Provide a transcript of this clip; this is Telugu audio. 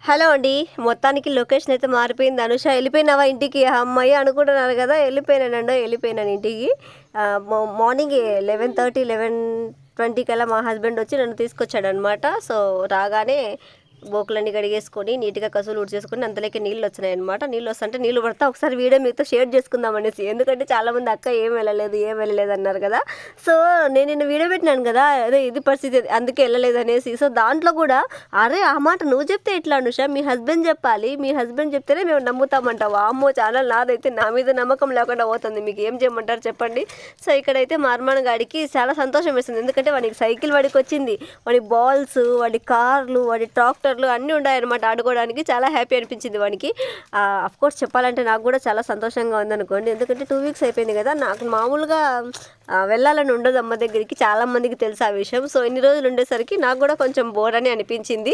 హలో అండి. మొత్తానికి లొకేషన్ అయితే మారిపోయింది. అనుష వెళ్ళిపోయినావా ఇంటికి? హమ్మయ్య! అనుకుంటున్నారు కదా! వెళ్ళిపోయినాను ఇంటికి. మార్నింగ్ 11:30, 11:20 కల్లా మా హస్బెండ్ వచ్చి నన్ను తీసుకొచ్చాడనమాట. సో, రాగానే బోకులన్నీ కడిగేసుకొని నీట్‌గా కసువులు ఊడ్చేసుకొని అంతలోకి నీళ్ళు వచ్చినాయన్నమాట. నీళ్ళు వస్తుంటే నీళ్ళు పడతా ఒకసారి వీడియో మీతో షేర్ చేసుకుందాం అనేసి. ఎందుకంటే చాలామంది అక్క ఏం వెళ్ళలేదు అన్నారు కదా! సో, నేను నిన్న వీడియో పెట్టినాను కదా! అదే ఇది పరిస్థితి అందుకే వెళ్ళలేదు అనేసి. సో, దాంట్లో కూడా అరే! ఆ మాట నువ్వు చెప్తే ఎట్లా అనుష? మీ హస్బెండ్ చెప్పాలి. మీ హస్బెండ్ చెప్తేనే మేము నమ్ముతామంట. వామ్మో! ఛానల్ నాదైతే నా మీద నమ్మకం లేకుండా పోతుంది. మీకు ఏం చేయమంటారు చెప్పండి? సో, ఇక్కడైతే మా అర్మాన్ గాడికి చాలా సంతోషం వేసింది. ఎందుకంటే వాడికి సైకిల్ వాడికి వచ్చింది. వాడి బాల్స్, వాడి కార్లు, వాడి ట్రాక్టర్లు అన్నీ ఉన్నాయన్నమాట ఆడుకోవడానికి. చాలా హ్యాపీ అనిపించింది వానికి. అఫ్కోర్స్ చెప్పాలంటే నాకు కూడా చాలా సంతోషంగా ఉందనుకోండి. ఎందుకంటే 2 వీక్స్ అయిపోయింది కదా! నాకు మామూలుగా వెళ్ళాలని ఉండదు అమ్మ దగ్గరికి. చాలామందికి తెలుసు ఆ విషయం. సో, ఇన్ని రోజులు ఉండేసరికి నాకు కూడా కొంచెం బోర్ అని అనిపించింది.